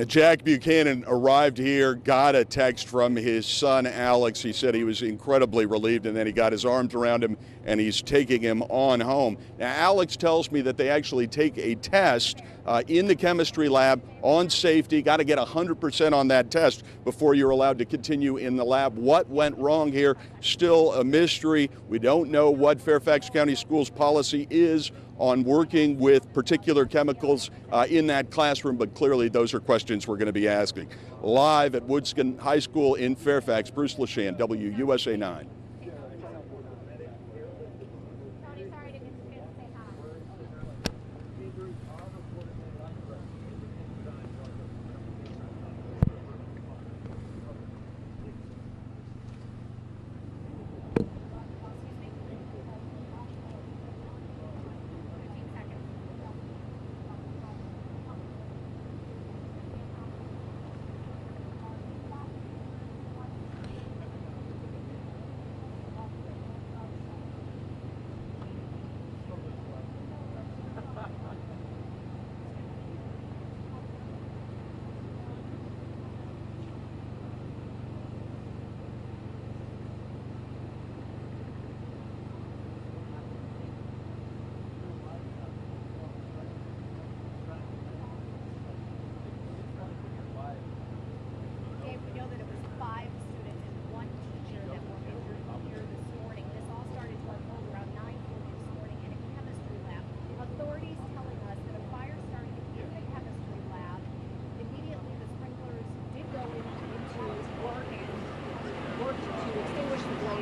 Jack Buchanan arrived here, got a text from his son, Alex. He said he was incredibly relieved, and then he got his arms around him, and he's taking him on home. Now, Alex tells me that they actually take a test in the chemistry lab on safety. Got to get 100% on that test before you're allowed to continue in the lab. What went wrong here? Still a mystery. We don't know what Fairfax County Schools policy is on working with particular chemicals in that classroom, but clearly those are questions we're going to be asking. Live at Woodson High School in Fairfax, Bruce LaShan, WUSA 9.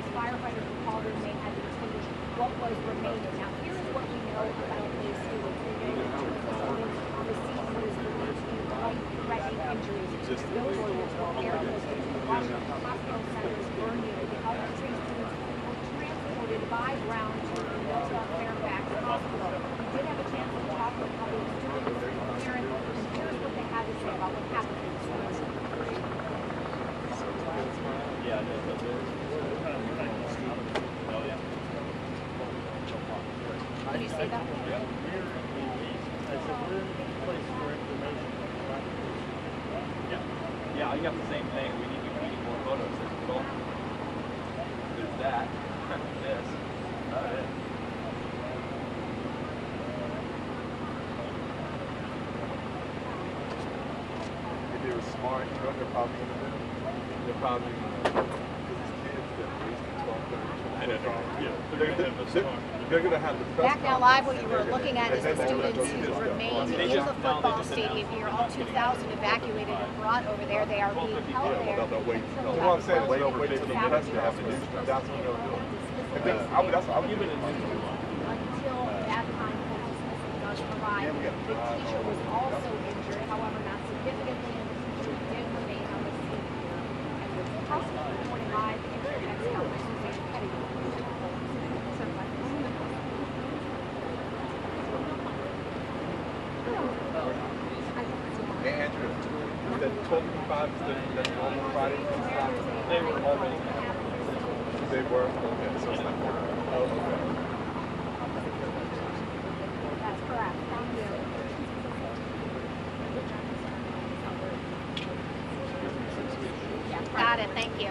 Firefighters were called and they had to extinguish what was remaining. Now, here's what we know about these students. We know that two students received what is believed to be life-threatening injuries. Those students were airlifted to the Washington Hospital Center's burn unit. The other three students were transported by ground to the Fairfax Hospital. We did have a chance to talk with a couple of students and parents, and here's what they had to say about what happened to the students. Yeah, Can you say that? Yeah. Yeah, I got the same thing. We need more photos. There's that. This. Not it. If they were smart, you know, they're probably going to do. They're probably going to do. They're going to have the press Back now live, what you were looking at is the students who remain in the football stadium here. All 2,000 evacuated and brought over there. They are being held there. You know what I'm saying? Wait till the press to have to do stuff. That's what they'll do. I would give it until that time for dismissal does arrive. The teacher was also injured, however, not significantly, and the teacher did remain on the scene here. And with the hospital reporting live in Fairfax County, Suzanne Petty. Hey, Andrew, is that 12:55 that normal Friday? They were already. They were? Okay, so it's not fair. Oh, okay. That's correct. Thank you. Yeah, got it. Thank you.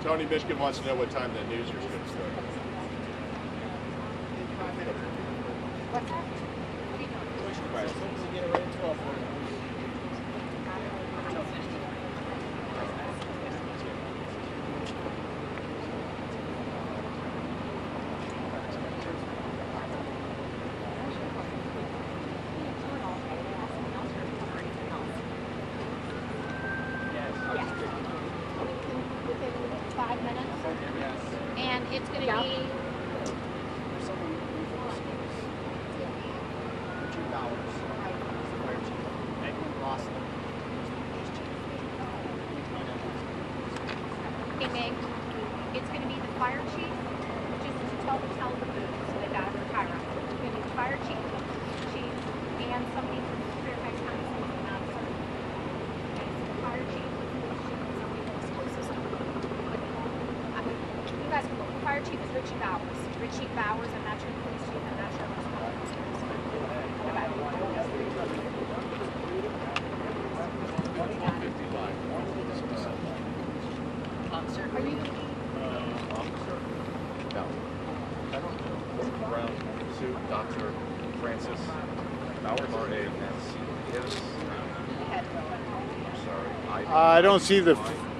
Tony Michigan wants to know what time the news is going to start. What's that? Within 5 minutes. And it's going to be... then somebody from Fairfax County is looking out for it. Okay, so the fire chief, the police chief, and somebody from the school system. You guys can look. The fire chief is Richie Bowers. Richie Bowers, I'm not sure the police chief, I'm not sure who's calling this person. Officer. Are you gonna be? Officer? No. I don't know. Brown suit, Dr. Francis Bowers, R-A-N-C-S. I'm sorry. I don't see the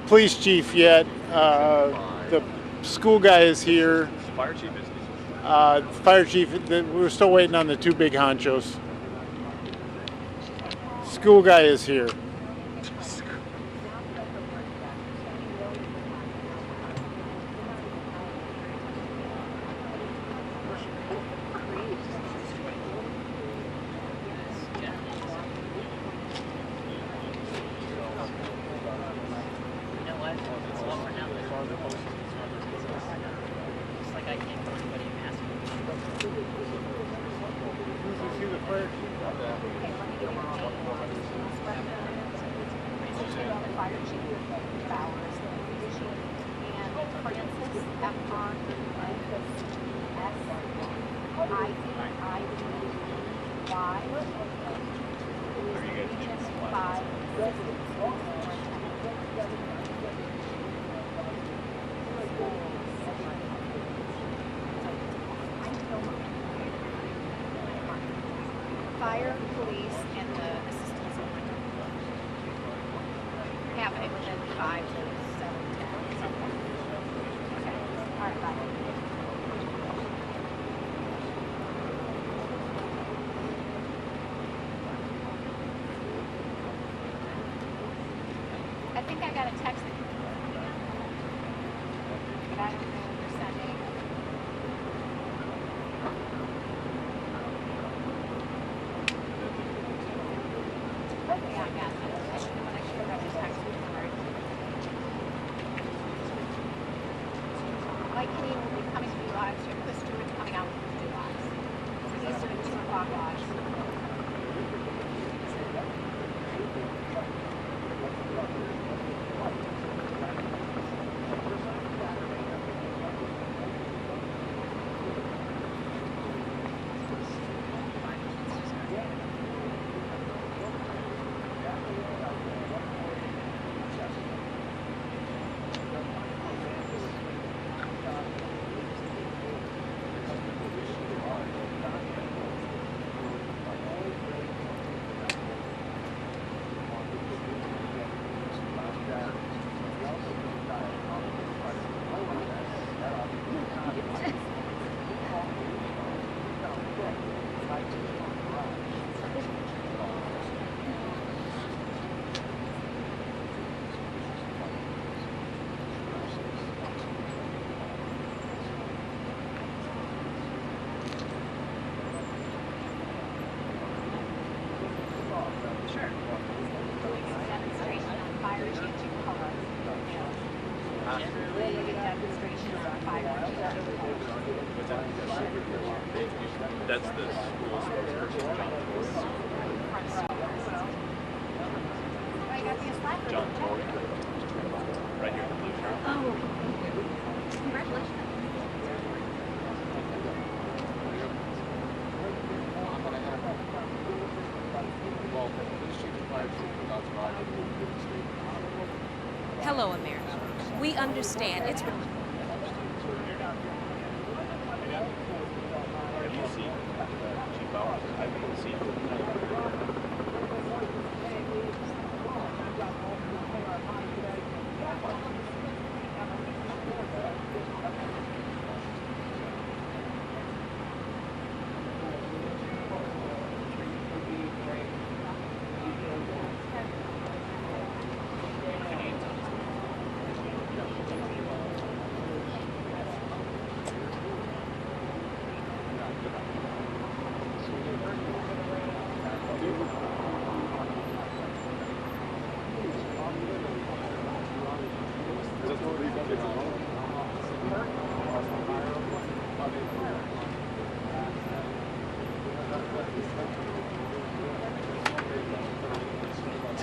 police chief yet. The school guy is here. Fire chief is. Fire chief, we're still waiting on the two big honchos. School guy is here. The fire chief, Bowers, the police chief, and Francis, F-R-S-I-D-I-D-Y, who is Region 5 Fire, police, and the assistants happening within 5 to 7, 10, something. Okay. All right, bye. I think I got a text that but I don't know what you're sending. Yeah, I got it. I should have read the text before. Mike Kenny will be coming to do lives here. Chris Stewart's coming out to do lives. So he's doing 2 o'clock lives. That's the school spokesperson, John Torrey. Right here in the blue shirt. Oh, congratulations. Hello, America. We understand. It's Have you seen Chief Bowers? I haven't seen him.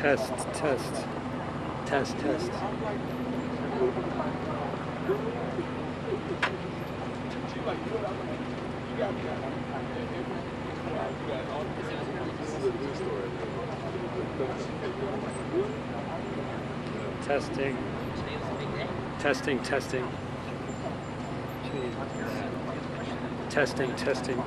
Test, test, test, test. Testing, testing, testing. Testing, testing.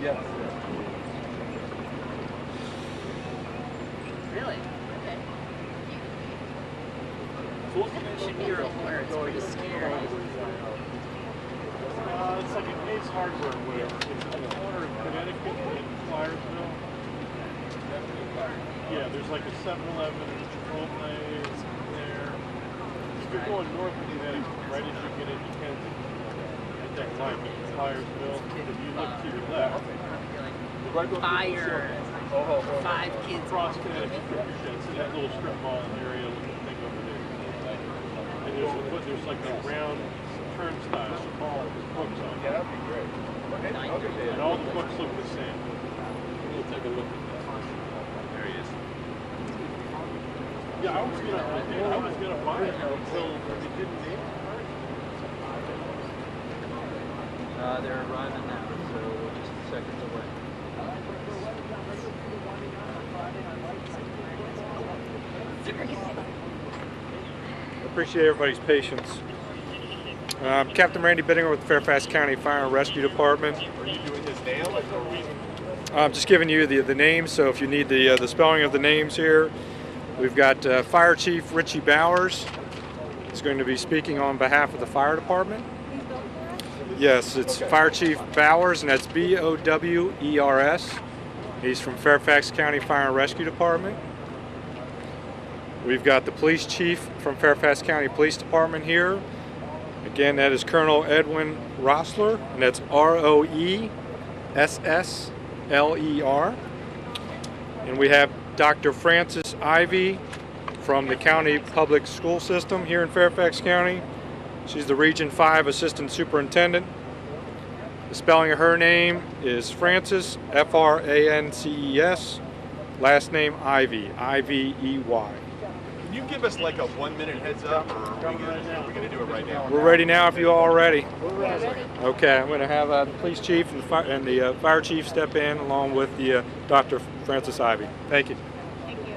Yes. Really? Okay. Should be your aware. It's pretty scary. It's like an Ace Hardware where it's on the corner of Connecticut and Flyersville. Yeah, there's like a 7-Eleven and a Chipotle there. If you're going north of Connecticut, right as you get into Kensington, at that light in Flyersville, if you look to your left, Fire. 5 kids. across Connecticut, it's in that little strip mall area, little thing over there. And there's like a round turnstile with books on it. Yeah, that'd be great. Okay. And all the books look the same. We'll take a look at that. There he is. Yeah, I was gonna buy it until it didn't name it. They're arriving now, so we're just seconds away. Appreciate everybody's patience. Captain Randy Bittinger with the Fairfax County Fire and Rescue Department. Are you doing his name? Like, are we? I'm just giving you the names, so if you need the spelling of the names here, we've got Fire Chief Richie Bowers. He's going to be speaking on behalf of the fire department. Yes, it's Fire Chief Bowers, and that's Bowers. He's from Fairfax County Fire and Rescue Department. We've got the police chief from Fairfax County Police Department here. Again, that is Colonel Edwin Rossler, and that's Roessler. And we have Dr. Frances Ivy from the county public school system here in Fairfax County. She's the Region 5 Assistant Superintendent. The spelling of her name is Frances, Frances, last name Ivy, Ivey. Can you give us like a 1-minute heads up, or are we going to do it right now? We're ready now if you all are ready. Okay, I'm going to have the police chief and the fire chief step in along with the Dr. Frances Ivy. Thank you. Thank you.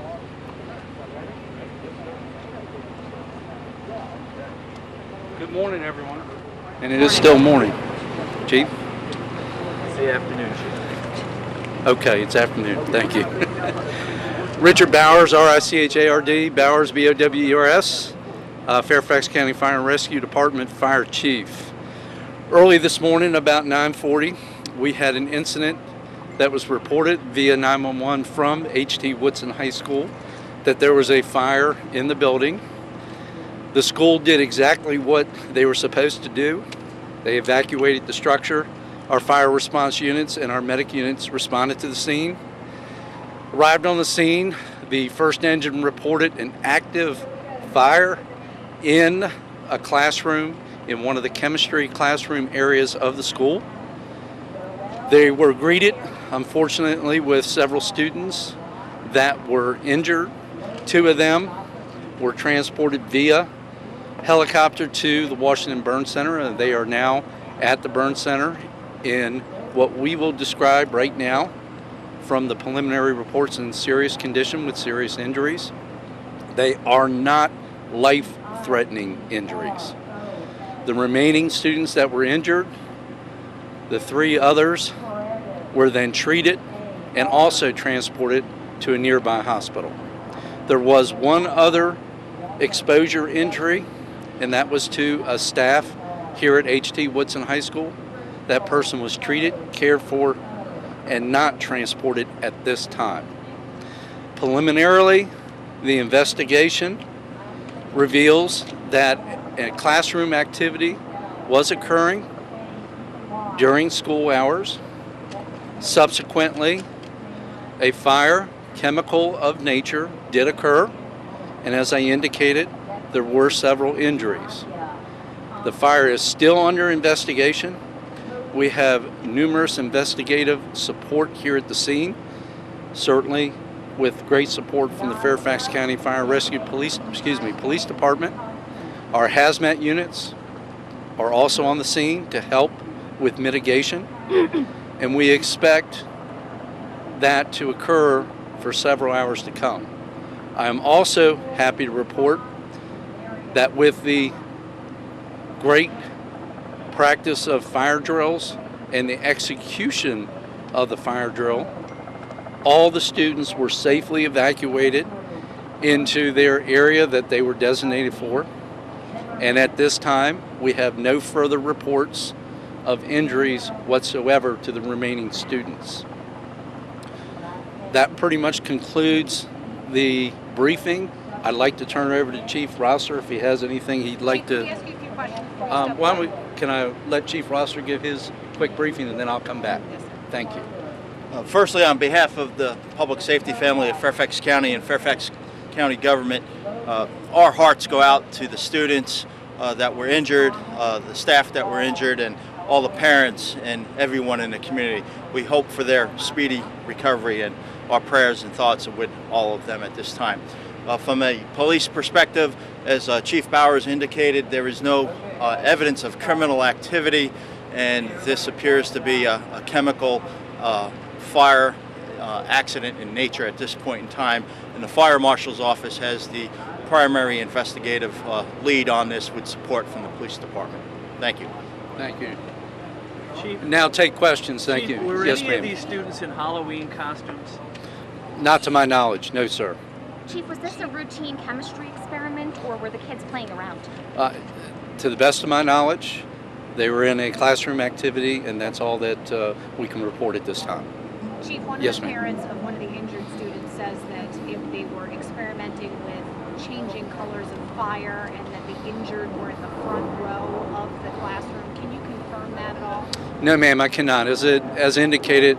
Good morning, everyone. And it is still morning. Chief? It's the afternoon shift. Okay, it's afternoon. Thank you. Richard Bowers, Richard, Bowers, Bowers, Fairfax County Fire and Rescue Department Fire Chief. Early this morning, about 9:40, we had an incident that was reported via 911 from Woodson High School that there was a fire in the building. The school did exactly what they were supposed to do. They evacuated the structure. Our fire response units and our medic units responded to the scene. Arrived on the scene, the first engine reported an active fire in a classroom in one of the chemistry classroom areas of the school. They were greeted, unfortunately, with several students that were injured. 2 of them were transported via helicopter to the Washington Burn Center, and they are now at the Burn Center in what we will describe right now from the preliminary reports in serious condition with serious injuries. They are not life-threatening injuries. The remaining students that were injured, the 3 others, were then treated and also transported to a nearby hospital. There was 1 other exposure injury, and that was to a staff here at Woodson High School. That person was treated, cared for, and not transported at this time. Preliminarily, the investigation reveals that a classroom activity was occurring during school hours. Subsequently, a fire chemical of nature did occur, and as I indicated, there were several injuries. The fire is still under investigation. We have numerous investigative support here at the scene, certainly with great support from the Fairfax County Fire and Rescue Police Department. Our hazmat units are also on the scene to help with mitigation, and we expect that to occur for several hours to come. I am also happy to report that with the great practice of fire drills and the execution of the fire drill, all the students were safely evacuated into their area that they were designated for. And at this time, we have no further reports of injuries whatsoever to the remaining students. That pretty much concludes the briefing. I'd like to turn it over to Chief Rosser if he has anything he'd like to. Chief, let me ask you a few questions. Why don't we? Can I let Chief Rosser give his quick briefing and then I'll come back? Yes, sir. Thank you. Firstly, on behalf of the public safety family of Fairfax County and Fairfax County government, our hearts go out to the students that were injured, the staff that were injured, and all the parents and everyone in the community. We hope for their speedy recovery, and our prayers and thoughts are with all of them at this time. From a police perspective, as Chief Bowers indicated, there is no evidence of criminal activity, and this appears to be a chemical fire accident in nature at this point in time. And the Fire Marshal's office has the primary investigative lead on this with support from the police department. Thank you. Thank you. Chief, Now take questions. Thank Chief, you. were Yes, any of ma'am. these students in Halloween costumes? Not to my knowledge, no, sir. Chief, was this a routine chemistry experiment, or were the kids playing around? To the best of my knowledge, they were in a classroom activity, and that's all that we can report at this time. Chief, one Yes, of the ma'am. parents of one of the injured students says that if they were experimenting with changing colors of fire and that the injured were in the front row of the classroom, can you confirm that at all? No, ma'am, I cannot. As indicated,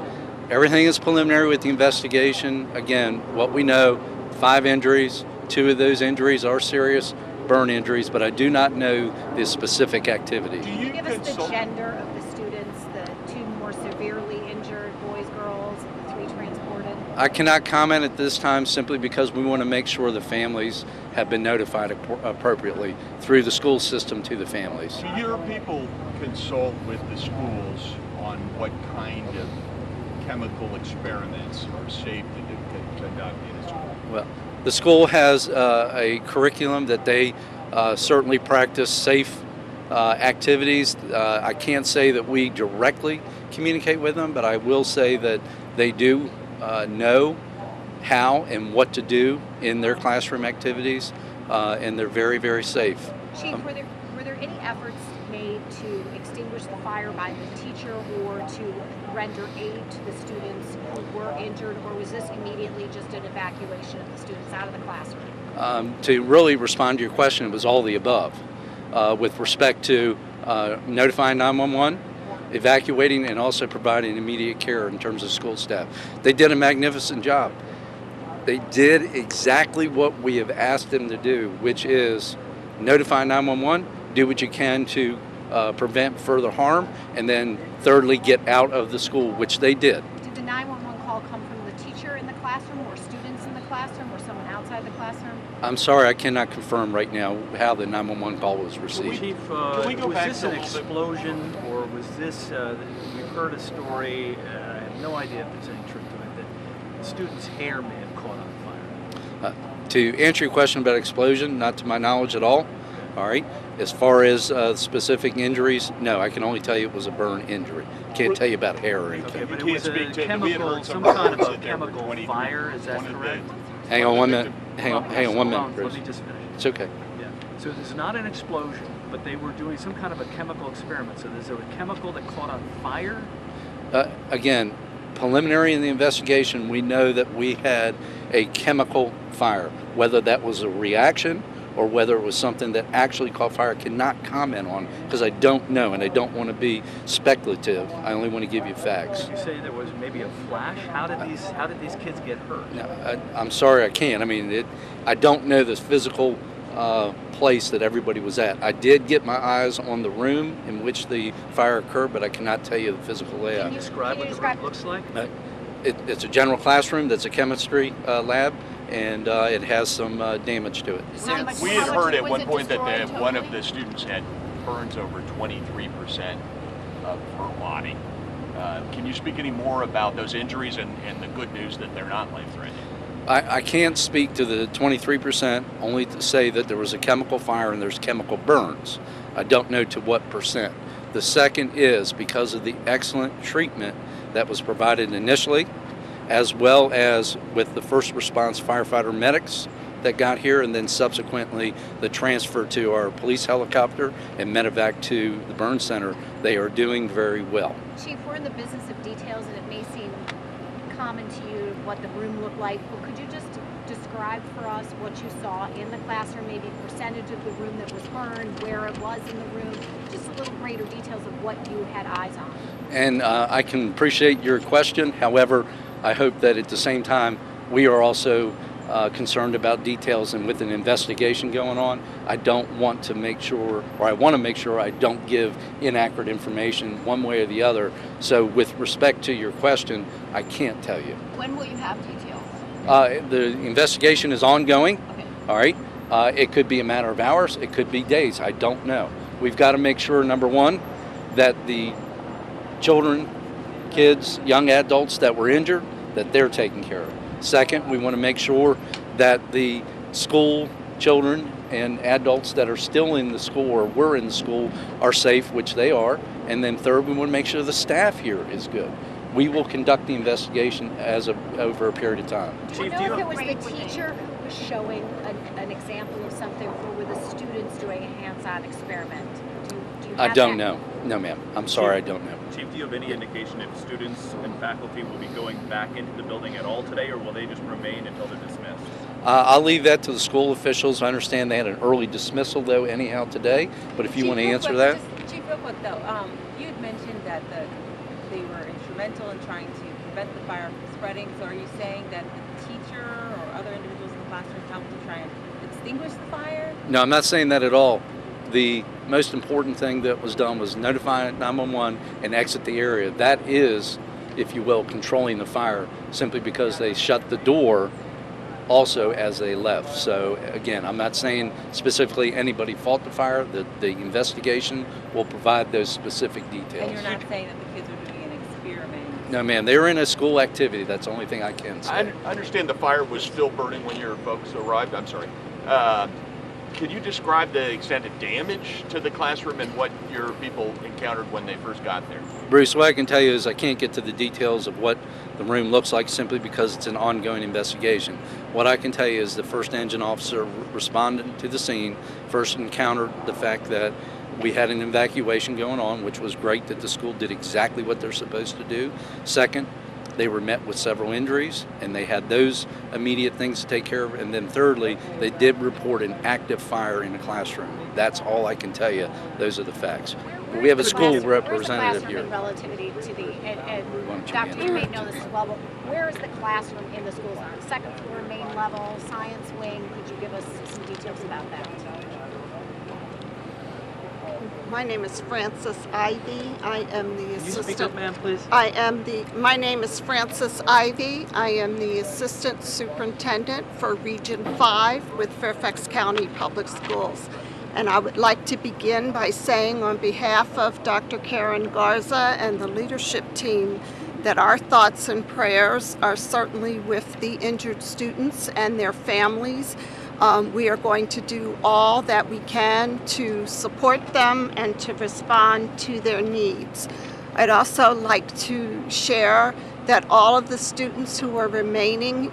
everything is preliminary with the investigation. Again, what we know, 5 injuries. 2 of those injuries are serious burn injuries, but I do not know the specific activity. Can you give us the gender of the students, the 2 more severely injured boys, girls, and the 3 transported? I cannot comment at this time simply because we want to make sure the families have been notified appropriately through the school system to the families. Do your people consult with the schools on what kind of chemical experiments are safe to conduct in a school? Well, the school has a curriculum that they certainly practice safe activities. I can't say that we directly communicate with them, but I will say that they do know how and what to do in their classroom activities, and they're very, very safe. Chief, were there any efforts made to extinguish the fire by the teacher or to render aid to the students who were injured, or was this immediately just an evacuation of the students out of the classroom? To really respond to your question, it was all the above. With respect to notifying 911, evacuating, and also providing immediate care in terms of school staff. They did a magnificent job. They did exactly what we have asked them to do, which is notify 911, do what you can to prevent further harm, and then thirdly, get out of the school, which they did. Did the 911 call come from the teacher in the classroom, or students in the classroom, or someone outside the classroom? I'm sorry, I cannot confirm right now how the 911 call was received. Chief, was this an explosion, or was this, we've heard a story, I have no idea if there's any truth to it, that the student's hair may have caught on fire? To answer your question about explosion, not to my knowledge at all. All right. As far as specific injuries, no, I can only tell you it was a burn injury. Can't tell you about hair or anything. Okay, but it was a chemical, some kind of a chemical fire, is that correct? Hang on 1 minute. Hang on 1 minute, Let Chris. me just finish. It's okay. Yeah. So there's not an explosion, but they were doing some kind of a chemical experiment. So is there a chemical that caught on fire? Again, preliminary in the investigation, we know that we had a chemical fire. Whether that was a reaction or whether it was something that actually caught fire, I cannot comment on because I don't know and I don't want to be speculative. I only want to give you facts. You say there was maybe a flash. How did these kids get hurt? No, I'm sorry, I can't. I mean, I don't know the physical place that everybody was at. I did get my eyes on the room in which the fire occurred, but I cannot tell you the physical layout. Can you describe what the room looks like? It's a general classroom that's a chemistry lab, and it has some damage to it. We had heard at one point that one of the students had burns over 23% of her body. Can you speak any more about those injuries and the good news that they're not life-threatening? I can't speak to the 23%, only to say that there was a chemical fire and there's chemical burns. I don't know to what percent. The second is because of the excellent treatment that was provided initially, as well as with the first response firefighter medics that got here, and then subsequently the transfer to our police helicopter and medevac to the burn center. They are doing very well. Chief, we're in the business of details, and it may seem common to you what the room looked like, but could you just describe for us what you saw in the classroom, maybe percentage of the room that was burned, where it was in the room, just a little greater details of what you had eyes on? And I can appreciate your question. However, I hope that at the same time we are also concerned about details, and with an investigation going on, I don't want to make sure, or I want to make sure I don't give inaccurate information one way or the other. So with respect to your question, I can't tell you. When will you have details? The investigation is ongoing. Okay. All right. It could be a matter of hours. It could be days. I don't know. We've got to make sure, number one, that the children, kids, young adults that were injured, that they're taken care of. Second, we want to make sure that the school children and adults that are still in the school or were in the school are safe, which they are. And then third, we want to make sure the staff here is good. We will conduct the investigation over a period of time. Do you know if it was the teacher who was showing an example of something, or were the students doing a hands-on experiment? Do you I have don't that? know. No, ma'am. I'm sorry, I don't know. Chief, do you have any indication if students and faculty will be going back into the building at all today, or will they just remain until they're dismissed? I'll leave that to the school officials. I understand they had an early dismissal, though, anyhow today. But if you want to answer that. Chief, real quick, though, you had mentioned that they were instrumental in trying to prevent the fire from spreading. So are you saying that the teacher or other individuals in the classroom helped to try and extinguish the fire? No, I'm not saying that at all. The most important thing that was done was notify 911 and exit the area. That is, if you will, controlling the fire, simply because they shut the door also as they left. So again, I'm not saying specifically anybody fought the fire. The investigation will provide those specific details. And you're not saying that the kids are doing an experiment? No, ma'am. They were in a school activity. That's the only thing I can say. I understand the fire was still burning when your folks arrived. I'm sorry. Can you describe the extent of damage to the classroom and what your people encountered when they first got there? Bruce, what I can tell you is I can't get to the details of what the room looks like simply because it's an ongoing investigation. What I can tell you is the first engine officer responded to the scene, first encountered the fact that we had an evacuation going on, which was great that the school did exactly what they're supposed to do. Second, they were met with several injuries, and they had those immediate things to take care of. And then thirdly, they did report an active fire in the classroom. That's all I can tell you. Those are the facts. We have a school representative here. Where's the classroom in relativity to the, and Dr. You may know this as well, but where is the classroom in the school zone? Second floor, main level, science wing? Could you give us some details about that? My name is Frances Ivy. I am the assistant. Can you speak up, ma'am, please? My name is Frances Ivy. I am the assistant superintendent for Region 5 with Fairfax County Public Schools. And I would like to begin by saying on behalf of Dr. Karen Garza and the leadership team that our thoughts and prayers are certainly with the injured students and their families. We are going to do all that we can to support them and to respond to their needs. I'd also like to share that all of the students who are remaining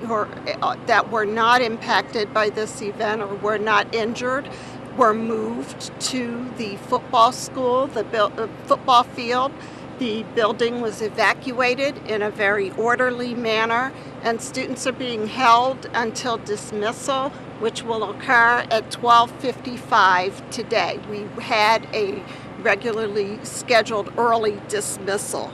that were not impacted by this event or were not injured were moved to the football school, the football field. The building was evacuated in a very orderly manner, and students are being held until dismissal which will occur at 12:55 today. We had a regularly scheduled early dismissal.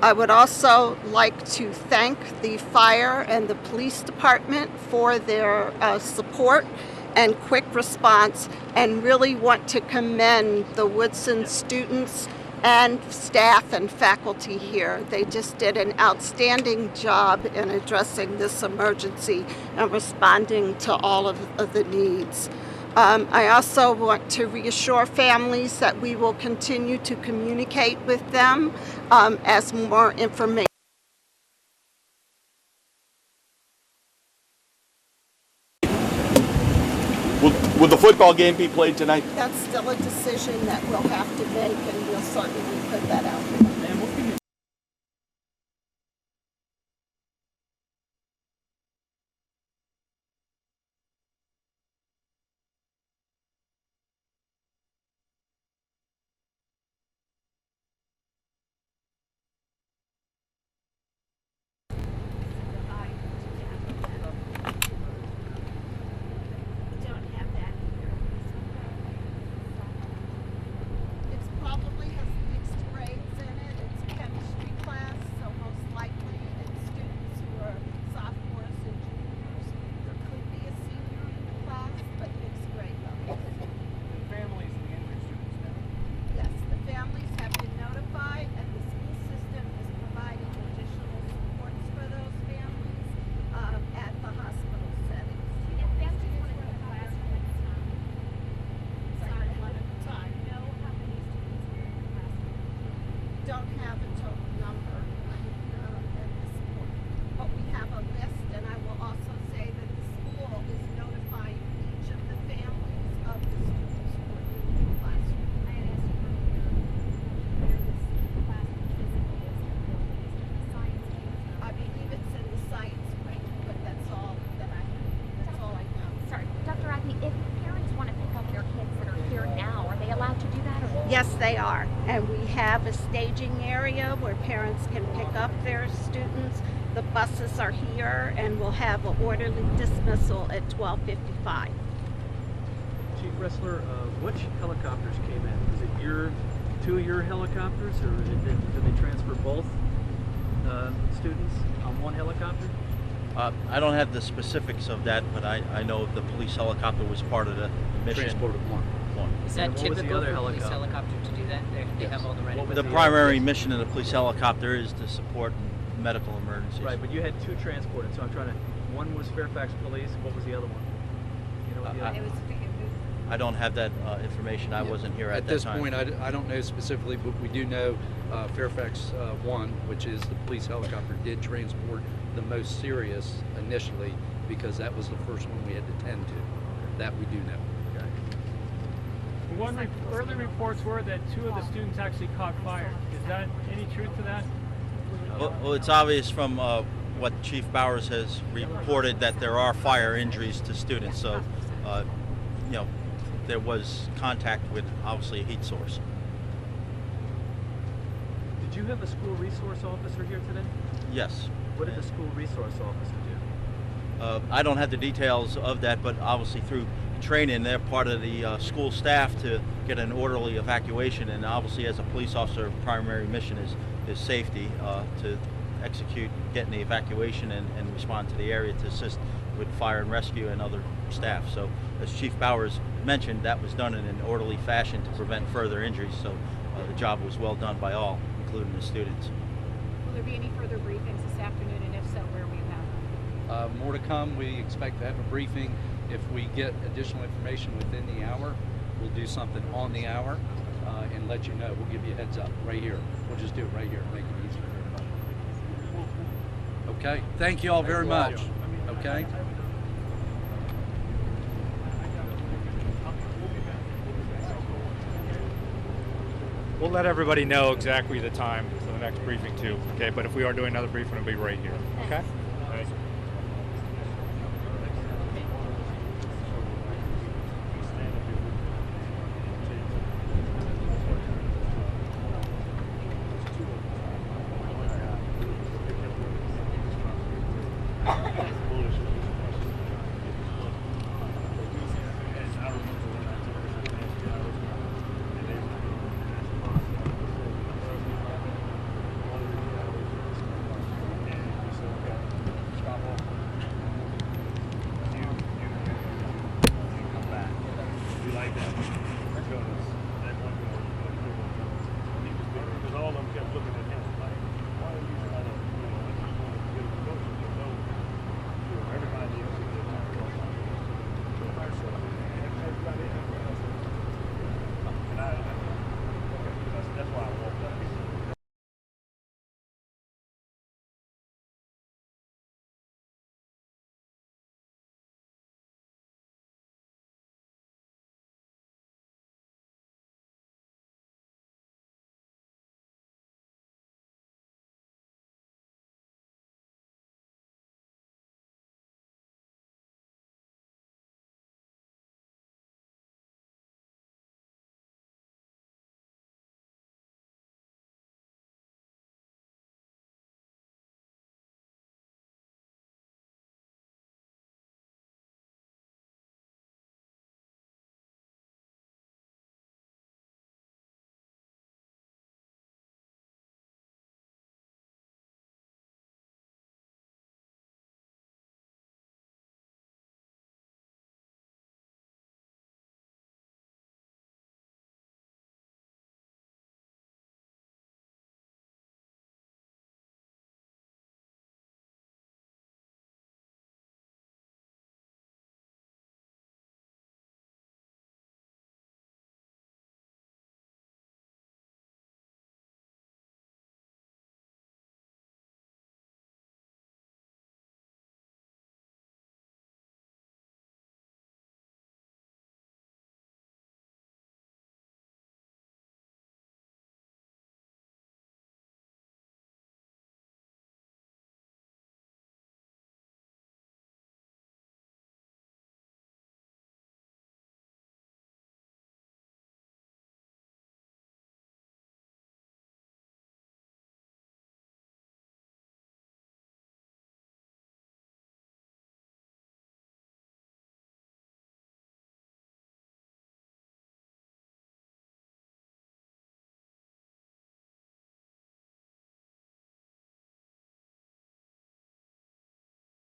I would also like to thank the fire and the police department for their support and quick response, and really want to commend the Woodson students and staff and faculty here. They just did an outstanding job in addressing this emergency and responding to all of the needs. I also want to reassure families that we will continue to communicate with them as more information. Will the football game be played tonight? That's still a decision that we'll have to make, and we'll certainly put that out there. Probably has mixed grades in it. It's a chemistry class, so most likely it's students who are sophomores and juniors. There could be a senior in the class, but mixed grade level. The families and the injured students know. Yes, the families have been notified, and the school system is providing additional supports for those families at the hospital settings. If that's just one of the class, Sorry, one at a time. know how many students are in the classroom. Don't have a total number at this point, but we have a list, and I will also say that the school is notifying each of the families of the students who are in the classroom. I had asked you earlier where this classroom physically is in the building. Is it the science wing? I believe it's in the science wing, but that's all that I have. That's all I know. Sorry, Dr. Agnew, if parents want to pick up their kids that are here now, are they allowed to do that? Or Yes, they are, and we have a staging area where parents can pick up their students. The buses are here, and we'll have an orderly dismissal at 12:55. Chief Wrestler, which helicopters came in? Is it two of your helicopters, or did they transfer both students on one helicopter? I don't have the specifics of that, but I know the police helicopter was part of the mission. Transported one. Is that And what was the typical other for a police helicopter? helicopter to do that? They have all the ready. What was The primary mission of the police helicopter is to support medical emergencies. Right, but you had two transported, so I'm trying to. One was Fairfax Police. What was the other one? You know what the other? It was I don't have that information. I wasn't here at that this time. point, I don't know specifically, but we do know Fairfax 1, which is the police helicopter, did transport the most serious initially because that was the first one we had to tend to. That we do know. Early reports were that two of the students actually caught fire. Is that any truth to that? Well, it's obvious from what Chief Bowers has reported that there are fire injuries to students. So, you know, there was contact with obviously a heat source. Did you have a school resource officer here today? Yes. What did the school resource officer do? I don't have the details of that, but obviously through training, they're part of the school staff to get an orderly evacuation. And obviously, as a police officer, primary mission is safety, to execute getting the evacuation and respond to the area to assist with fire and rescue and other staff. So, as Chief Bowers mentioned, that was done in an orderly fashion to prevent further injuries. So, the job was well done by all, including the students. will there be any further briefings this afternoon, and if so, where will you have them? More to come. We expect to have a briefing. If we get additional information within the hour, we'll do something on the hour and let you know. We'll give you a heads up right here. We'll just do it right here, make it easier for everybody. Okay. Thank you all very much. Okay. We'll let everybody know exactly the time for the next briefing too. Okay, but if we are doing another briefing, it'll be right here. Okay.